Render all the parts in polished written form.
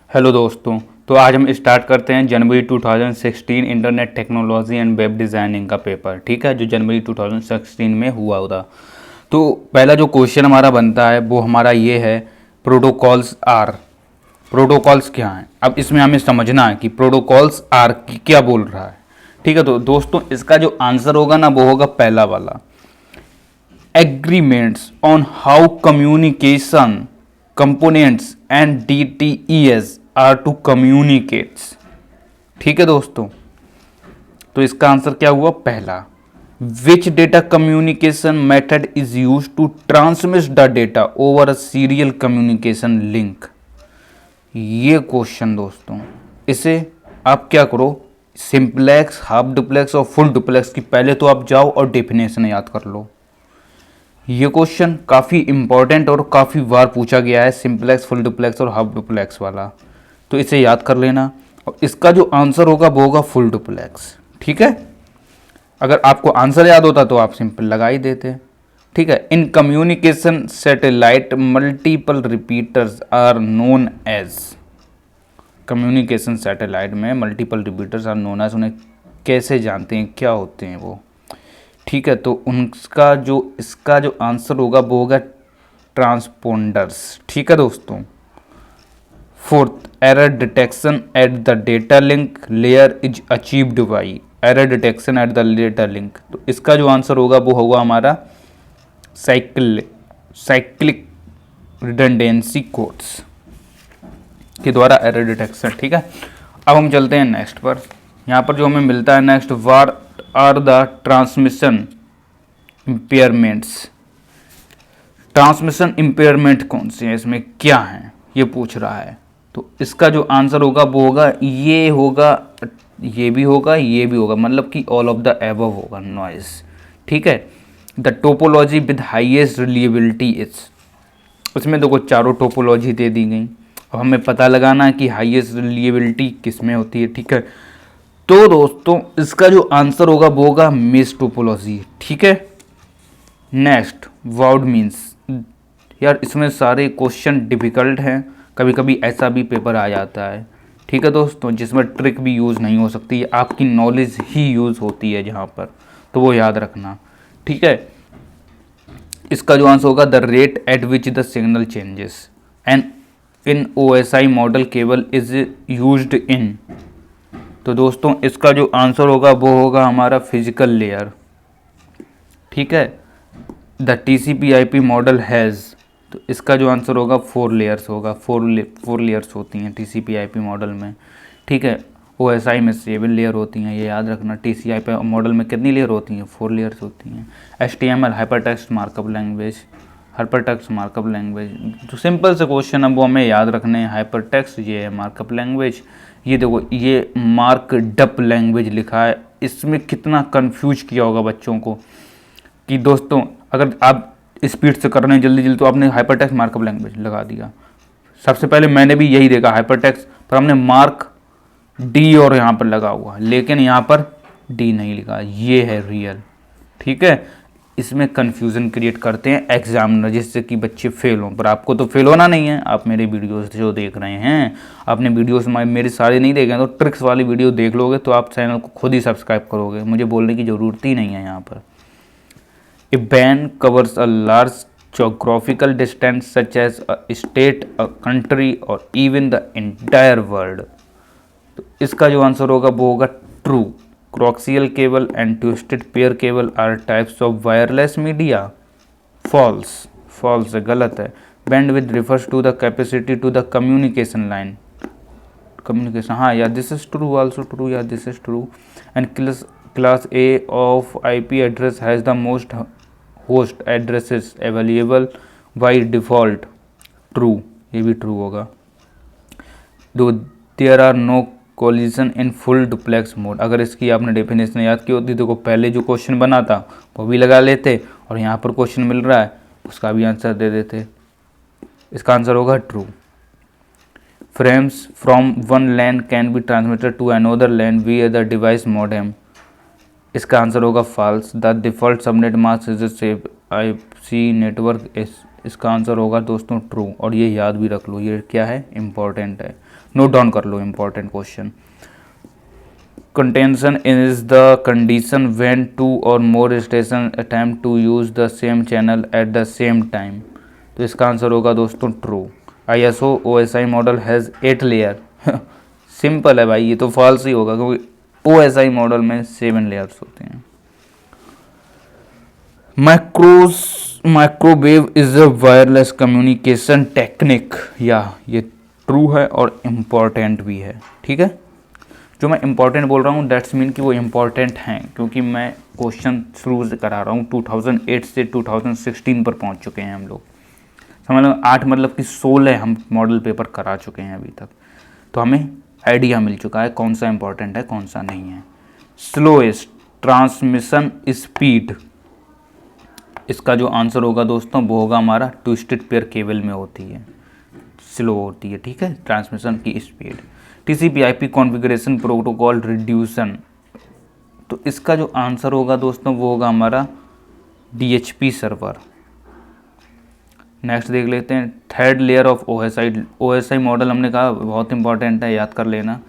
Hello दोस्तों। तो आज हम स्टार्ट करते हैं जनवरी 2016 internet technology and web designing का पेपर। ठीक है, जो जनवरी 2016 में हुआ था। तो पहला जो क्वेश्चन हमारा बनता है वो हमारा ये है, प्रोटोकॉल्स आर। प्रोटोकॉल्स क्या हैं? अब इसमें हमें समझना है कि प्रोटोकॉल्स आर क्या बोल रहा है। ठीक है, तो दोस्तों इसका जो आंसर होगा ना वो होगा पहला वाला, agreements on how communication components and DTEs are to communicates. ठीक है दोस्तों, तो इसका आंसर क्या हुआ? पहला। Which data communication method is use to transmit the data over a serial communication link. ये क्वेश्चन दोस्तों, इसे आप क्या करो, सिंपलेक्स, हाफ डुप्लेक्स और फुल डुप्लेक्स की पहले तो आप जाओ और डेफिनेशन याद कर लो। ये क्वेश्चन काफ़ी इंपॉर्टेंट और काफ़ी बार पूछा गया है, सिंपलेक्स, फुल डुप्लेक्स और हाफ डुप्लेक्स वाला। तो इसे याद कर लेना और इसका जो आंसर होगा वो होगा फुल डुप्लेक्स। ठीक है, अगर आपको आंसर याद होता तो आप सिंपल लगा ही देते। ठीक है, in communication satellite multiple repeaters are known as. Communication satellite में multiple repeaters are known as, उन्हें कैसे जानते हैं, क्या होते हैं वो? ठीक है, तो उनका जो इसका जो आंसर होगा वो होगा ट्रांसपोंडर्स। ठीक है दोस्तों। Fourth, error detection at the data link layer is achieved by. Error detection at the data link, तो इसका जो आंसर होगा वो होगा हमारा साइक्लिक रिडंडेंसी कोड्स के द्वारा एरर डिटेक्शन। ठीक है, अब हम चलते हैं नेक्स्ट पर। यहाँ पर जो हमें मिलता है next, what are the transmission impairments. Transmission impairment कौन से हैं, इसमें क्या हैं, ये पूछ रहा है। तो इसका जो आंसर होगा वो होगा, ये होगा, ये भी होगा, ये भी होगा, मतलब कि ऑल ऑफ द एबव होगा, नॉइज। ठीक है, the topology with highest reliability is. उसमें देखो चारों टोपोलॉजी दे दी गई, अब हमें पता लगाना है कि हाईएस्ट रिलायबिलिटी किस में होती है। ठीक है, तो दोस्तों इसका जो आंसर होगा वो होगा मेश टोपोलॉजी। ठीक है, नेक्स्ट, वर्ड मीन्स। यार इसमें सारे क्वेश्चन डिफिकल्ट हैं, कभी कभी ऐसा भी पेपर आ जाता है। ठीक है दोस्तों, जिसमें ट्रिक भी यूज़ नहीं हो सकती, आपकी नॉलेज ही यूज़ होती है जहाँ पर, तो वो याद रखना। ठीक है, इसका जो आंसर होगा, the rate at which the signal changes and in OSI model cable is used in. तो दोस्तों इसका जो आंसर होगा वो होगा हमारा फिजिकल लेयर। ठीक है, द TCP/IP मॉडल हैज़, तो इसका जो आंसर होगा 4 लेयर्स होगा। 4 लेयर्स होती हैं TCP/IP मॉडल में। ठीक है, OSI में 7 लेयर होती हैं, ये याद रखना। TCP/IP मॉडल में कितनी लेयर होती हैं? 4 लेयर्स होती हैं। HTML hypertext markup language, hypertext markup language, जो सिंपल से क्वेश्चन है वो हमें याद रखने हैं। हाइपरटेक्स्ट ये है मार्कअप लैंग्वेज, ये देखो ये मार्कडअप लैंग्वेज लिखा है। इसमें कितना कंफ्यूज किया होगा बच्चों को कि दोस्तों अगर आप स्पीड से कर रहे हैं जल्दी जल्दी तो आपने हाइपरटेक्स्ट मार्कअप लैंग्वेज लगा दिया। सबसे पहले मैंने भी यही देखा, हाइपरटेक्स्ट पर हमने मार्क डी और यहाँ पर लगा हुआ, लेकिन यहाँ पर डी नहीं लिखा, ये है रियल। ठीक है, इसमें कन्फ्यूज़न क्रिएट करते हैं एग्जामिनर, जिससे कि बच्चे फेल हों। पर आपको तो फेल होना नहीं है, आप मेरे वीडियोस जो देख रहे हैं, आपने वीडियोस मेरे सारे नहीं देखे हैं, तो ट्रिक्स वाली वीडियो देख लोगे तो आप चैनल को खुद ही सब्सक्राइब करोगे, मुझे बोलने की ज़रूरत ही नहीं है यहाँ पर। A WAN covers a large geographical distance such as a state, a country or even the entire world। तो इसका जो आंसर होगा वो होगा true. Coaxial cable and twisted pair cable are types of wireless media. False, false है, गलत है। Bandwidth refers to the capacity to the communication line. Communication, हाँ यार, this is true, also true, यार this is true. And class A of IP address has the most host addresses available by default. True, ये भी true होगा। दो there are no collision in full duplex mode. अगर इसकी आपने definition याद की होती, देखो पहले जो क्वेश्चन बना था वो भी लगा लेते और यहाँ पर क्वेश्चन मिल रहा है उसका भी आंसर दे देते। इसका आंसर होगा true. Frames from one LAN can be transmitted to another LAN via the device modem. इसका आंसर होगा false. The default subnet mask is IP network इसका आंसर होगा दोस्तों ट्रू, और ये याद भी रख लो, ये क्या है, इम्पॉर्टेंट है, नोट डाउन कर लो, important question. Contention is the condition when two और more station attempt to use the same channel at the same time, तो इसका आंसर होगा दोस्तों true. ISO OSI model has 8 layer simple है भाई, ये तो फॉल्स ही होगा क्योंकि OSI मॉडल में 7 लेयर्स होते हैं। Microwave is a wireless communication technique, या ये ट्रू है और इम्पॉर्टेंट भी है, ठीक है। जो मैं इम्पॉर्टेंट बोल रहा हूँ दैट्स मीन कि वो इम्पॉर्टेंट हैं, क्योंकि मैं क्वेश्चन शुरू से करा रहा हूँ, 2008 से 2016 पर पहुँच चुके हैं हम लोग, समझ लो 8 मतलब कि 16 हम मॉडल पेपर करा चुके हैं अभी तक, तो हमें आइडिया मिल चुका है कौन सा इम्पॉर्टेंट है कौन सा नहीं है। स्लोएस्ट ट्रांसमिशन स्पीड, इसका जो आंसर होगा दोस्तों वो होगा हमारा ट्विस्टेड पेयर केबल में होती है, स्लो होती है, ठीक है, ट्रांसमिशन की स्पीड। TCP/IP कॉन्फ़िगरेशन प्रोटोकॉल रिड्यूसन, तो इसका जो आंसर होगा दोस्तों वो होगा हमारा DHP सर्वर। नेक्स्ट देख लेते हैं, third layer of OSI model, हमने कहा बहुत इंपॉर्टेंट है, याद कर लेना।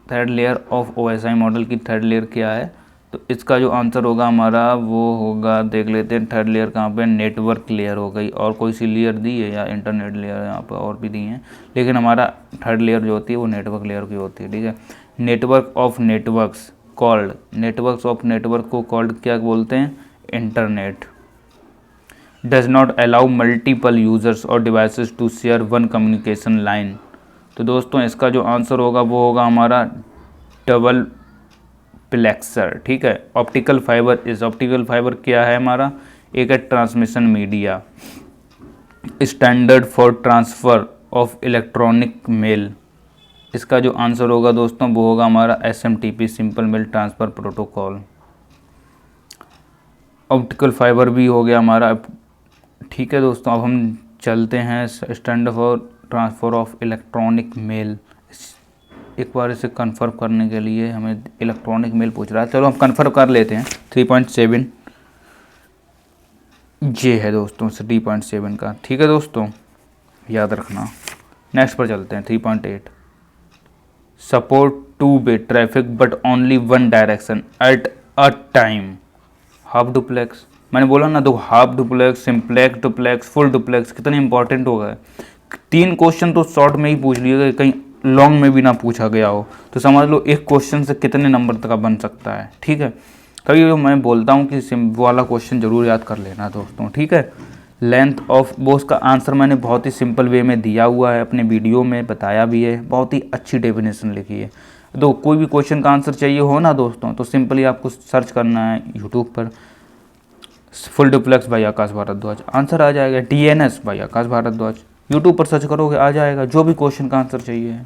Third layer of OSI model की थर्ड लेयर क्या है, तो इसका जो आंसर होगा हमारा वो होगा, देख लेते हैं थर्ड लेयर कहाँ पे, नेटवर्क लेयर हो गई, और कोई सी लेयर दी है या इंटरनेट लेयर यहाँ पर और भी दी हैं, लेकिन हमारा थर्ड लेयर जो होती है वो नेटवर्क लेयर की होती है, ठीक है। Network of networks called, networks of network को कॉल्ड क्या बोलते हैं, internet. Does not allow multiple users और devices to share one communication line, तो दोस्तों इसका जो आंसर होगा वो होगा हमारा डबल प्लेक्सर, ठीक है। ऑप्टिकल फाइबर ऑप्टिकल फाइबर क्या है हमारा, एक है transmission media, standard for transfer of electronic mail, इसका जो आंसर होगा दोस्तों वो होगा हमारा SMTP simple mail transfer protocol. Optical fibre भी हो गया हमारा, ठीक है दोस्तों। अब हम चलते हैं standard for transfer of electronic mail, एक बार इसे कन्फर्म करने के लिए हमें इलेक्ट्रॉनिक मेल पूछ रहा है, चलो हम कन्फर्म कर लेते हैं। 3.7 ये है दोस्तों 3.7 का, ठीक है दोस्तों, याद रखना। नेक्स्ट पर चलते हैं 3.8, support two way traffic but only one direction at a time, half duplex, मैंने बोला ना, दो half duplex, simplex duplex, full duplex, कितने इंपॉर्टेंट हो गए। 3 क्वेश्चन तो शॉर्ट में ही पूछ लिए, कहीं लॉन्ग में भी ना पूछा गया हो, तो समझ लो एक क्वेश्चन से कितने नंबर तक बन सकता है, ठीक है। कभी मैं बोलता हूँ कि वो वाला क्वेश्चन जरूर याद कर लेना दोस्तों, ठीक है। लेंथ ऑफ, वो उसका आंसर मैंने बहुत ही सिंपल वे में दिया हुआ है, अपने वीडियो में बताया भी है, बहुत ही अच्छी डेफिनेशन लिखी है। तो कोई भी क्वेश्चन का आंसर चाहिए हो ना दोस्तों, तो सिंपली आपको सर्च करना है यूट्यूब पर, full duplex by Akash Bhardwaj, answer आ जाएगा। DNS by Akash Bhardwaj, YouTube पर सर्च करोगे आ जाएगा, जो भी क्वेश्चन का आंसर चाहिए है।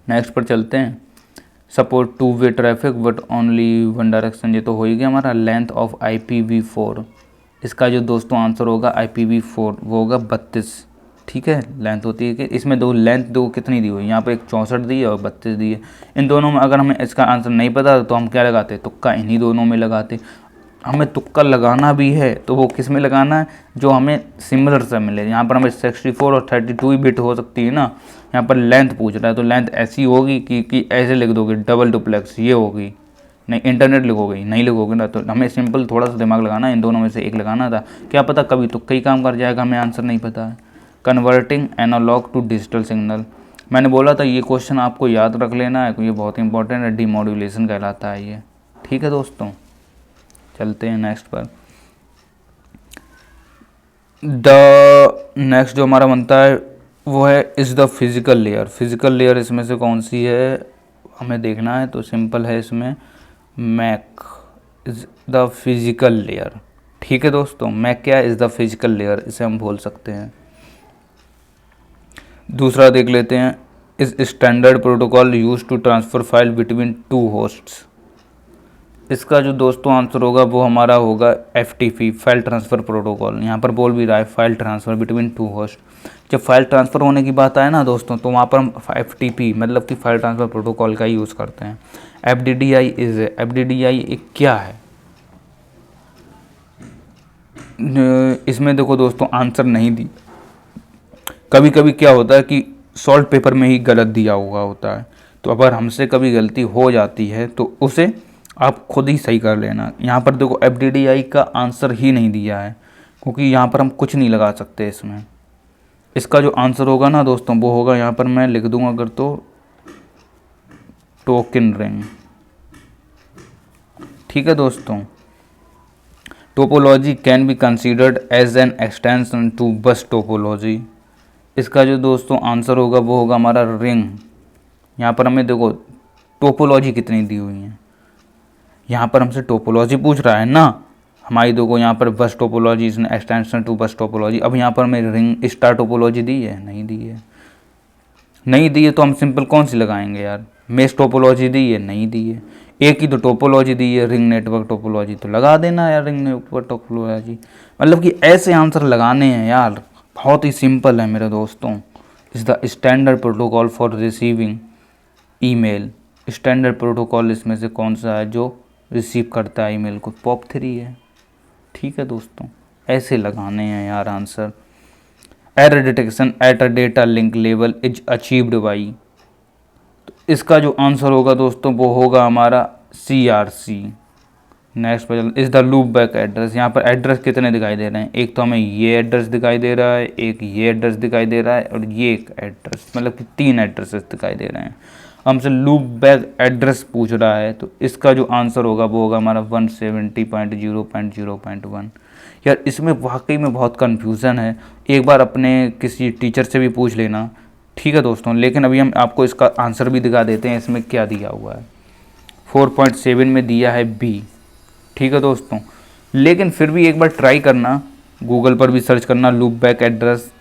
नेक्स्ट पर चलते हैं, support two way traffic but only one direction, ये तो हो ही गया हमारा। लेंथ ऑफ IPv4, इसका जो दोस्तों आंसर होगा IPv4 वो होगा 32, ठीक है। लेंथ होती है कि इसमें दो कितनी दी हुई है, यहाँ पर एक 64 दी है और 32 दी है। इन दोनों में अगर हमें इसका आंसर नहीं पता तो हम क्या लगाते, तुक्का इन्हीं दोनों में लगाते। हमें तुक्का लगाना भी है तो वो किस में लगाना है, जो हमें सिमिलर से मिले। यहाँ पर हमें 64 और 32 बिट हो सकती है ना, यहाँ पर लेंथ पूछ रहा है तो लेंथ ऐसी होगी कि ऐसे लिख दोगे डबल डुप्लेक्स, ये होगी, नहीं इंटरनेट लिखोगे, नहीं लिखोगे ना, तो हमें सिंपल थोड़ा सा दिमाग लगाना है, इन दोनों में से एक लगाना था, क्या पता कभी तुक्का ही काम कर जाएगा, हमें आंसर नहीं पता है। Converting analogue to digital signal, मैंने बोला था ये क्वेश्चन आपको याद रख लेना है, ये बहुत इंपॉर्टेंट है, डीमॉड्यूलेशन कहलाता है ये, ठीक है दोस्तों। चलते हैं नेक्स्ट पर, नेक्स्ट जो हमारा बनता है वो है is the physical layer. Physical layer इसमें से कौन सी है हमें देखना है, तो सिंपल है इसमें MAC is the physical layer, ठीक है दोस्तों। मैक क्या है, इज़ द फिजिकल लेयर, इसे हम बोल सकते हैं। दूसरा देख लेते हैं, is standard protocol use to transfer file between 2 hosts, इसका जो दोस्तों आंसर होगा वो हमारा होगा FTP, फाइल ट्रांसफ़र प्रोटोकॉल। यहाँ पर बोल भी रहा है फाइल ट्रांसफ़र बिटवीन 2 होस्ट, जब फाइल ट्रांसफ़र होने की बात आए ना दोस्तों, तो वहाँ पर हम FTP मतलब कि फाइल ट्रांसफ़र प्रोटोकॉल का ही यूज़ करते हैं। FDDI एक क्या है, इसमें देखो दोस्तों आंसर नहीं दी। कभी कभी क्या होता है कि सॉल्व पेपर में ही गलत दिया हुआ होता है, तो अगर हमसे कभी गलती हो जाती है तो उसे आप खुद ही सही कर लेना। यहाँ पर देखो FDDI का आंसर ही नहीं दिया है, क्योंकि यहाँ पर हम कुछ नहीं लगा सकते इसमें। इसका जो आंसर होगा ना दोस्तों वो होगा, यहाँ पर मैं लिख दूंगा अगर तो टोकन रिंग। ठीक है दोस्तों, topology can be considered as an extension to bus topology. इसका जो दोस्तों आंसर होगा वो होगा हमारा रिंग। यहाँ पर हमें देखो टोपोलॉजी कितनी दी हुई है, यहाँ पर हमसे टोपोलॉजी पूछ रहा है ना, हमारी देखो यहाँ पर bus topology is extension to bus topology. अब यहाँ पर हमें रिंग स्टार टोपोलॉजी दी है, नहीं दी है। नहीं दी है तो हम सिंपल कौन सी लगाएंगे यार, मेश टोपोलॉजी दी है, नहीं दी है। एक ही तो टोपोलॉजी दी है, रिंग नेटवर्क टोपोलॉजी, तो लगा देना यार रिंग नेटवर्क टोपोलॉजी। मतलब कि ऐसे आंसर लगाने हैं यार, बहुत ही सिंपल है मेरे दोस्तों। Is the standard protocol for receiving email. Standard protocol इसमें से कौन सा है जो रिसीव करता है ईमेल को? POP3 है। ठीक है दोस्तों, ऐसे लगाने हैं यार answer. Error detection at a data link level is achieved by. तो इसका जो आंसर होगा दोस्तों वो होगा हमारा CRC। नेक्स्ट पर is the loop back address. यहाँ पर एड्रेस कितने दिखाई दे रहे हैं? एक तो हमें ये एड्रेस दिखाई दे रहा है, एक ये एड्रेस दिखाई दे रहा है, और ये एक एड्रेस, मतलब कि 3 एड्रेसेस दिखाई दे रहे हैं। हमसे लूप बैक एड्रेस पूछ रहा है, तो इसका जो आंसर होगा वो होगा हमारा 170.0.0.1। यार इसमें वाकई में बहुत कन्फ्यूज़न है, एक बार अपने किसी टीचर से भी पूछ लेना। ठीक है दोस्तों, लेकिन अभी हम आपको इसका आंसर भी दिखा देते हैं, इसमें क्या दिया हुआ है। 4.7 में दिया है B। ठीक है दोस्तों, लेकिन फिर भी एक बार ट्राई करना, गूगल पर भी सर्च करना लूप बैक एड्रेस,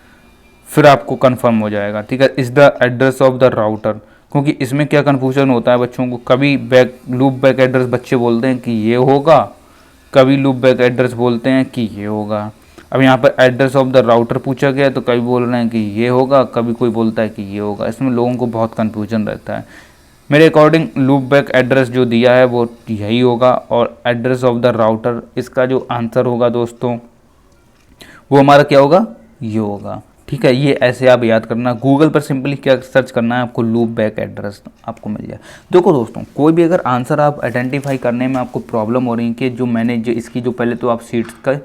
फिर आपको कंफर्म हो जाएगा। ठीक है, is the address of the router, क्योंकि इसमें क्या कन्फ्यूजन होता है बच्चों को, कभी लूप बैक एड्रेस बच्चे बोलते हैं कि ये होगा, कभी लूप बैक एड्रेस बोलते हैं कि ये होगा। अब यहाँ पर एड्रेस ऑफ द राउटर पूछा गया तो कभी बोल रहे हैं कि ये होगा, कभी कोई बोलता है कि ये होगा। इसमें लोगों को बहुत कन्फ्यूजन रहता है। मेरे अकॉर्डिंग लूप बैक एड्रेस जो दिया है वो यही होगा, और एड्रेस ऑफ द राउटर, इसका जो आंसर होगा दोस्तों वो हमारा क्या होगा, ये होगा। ठीक है, ये ऐसे आप याद करना। गूगल पर सिंपली क्या सर्च करना है, आपको लूप बैक एड्रेस आपको मिल जाए। देखो दोस्तों, कोई भी अगर आंसर आप आइडेंटिफाई करने में आपको प्रॉब्लम हो रही है कि जो इसकी जो पहले तो आप सीट्स का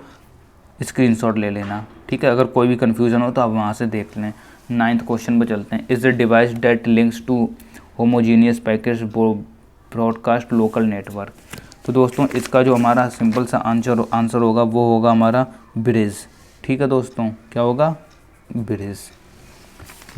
स्क्रीनशॉट ले लेना। ठीक है, अगर कोई भी कन्फ्यूजन हो तो आप वहाँ से देख लें। 9th क्वेश्चन पर चलते हैं। Is the device that links two homogeneous packet broadcast local network. तो दोस्तों इसका जो हमारा सिंपल सा आंसर होगा वो होगा हमारा ब्रिज। ठीक है दोस्तों, क्या होगा, ब्रिज।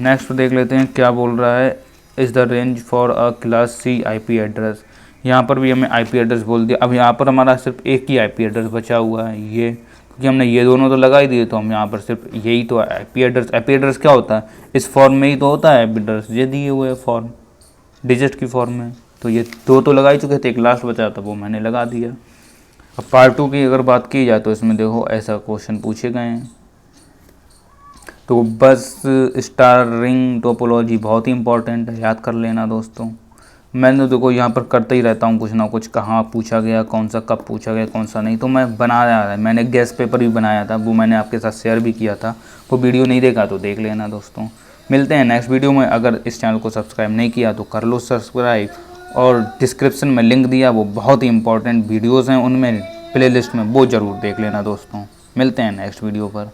नेक्स्ट देख लेते हैं क्या बोल रहा है। Is the range for a class C IP address. यहाँ पर भी हमें IP एड्रेस बोल दिया। अब यहाँ पर हमारा सिर्फ एक ही IP एड्रेस बचा हुआ है, ये, क्योंकि हमने ये दोनों तो लगा ही दिए, तो हम यहाँ पर सिर्फ यही तो IP एड्रेस। IP एड्रेस क्या होता है, इस फॉर्म में ही तो होता है IP एड्रेस, ये दिए हुए है फॉर्म डिजिट की फॉर्म में। तो ये दो तो लगा ही चुके थे, एक लास्ट बचा था वो मैंने लगा दिया। अब पार्ट 2 की अगर बात की जाए तो इसमें देखो ऐसा क्वेश्चन पूछे गए हैं। तो बस स्टार रिंग टोपोलॉजी बहुत ही इंपॉर्टेंट है, याद कर लेना दोस्तों। मैंने देखो यहाँ पर करते ही रहता हूँ कुछ ना कुछ, कहाँ पूछा गया, कौन सा कब पूछा गया, कौन सा नहीं। तो मैं बनाया है, मैंने गेस्ट पेपर भी बनाया था, वो मैंने आपके साथ शेयर भी किया था। वो वीडियो नहीं देखा तो देख लेना दोस्तों। मिलते हैं नेक्स्ट वीडियो में। अगर इस चैनल को सब्सक्राइब नहीं किया तो कर लो सब्सक्राइब, और डिस्क्रिप्शन में लिंक दिया, वो बहुत ही इंपॉर्टेंट वीडियोज़ हैं, उनमें प्लेलिस्ट में वो ज़रूर देख लेना दोस्तों। मिलते हैं नेक्स्ट वीडियो पर।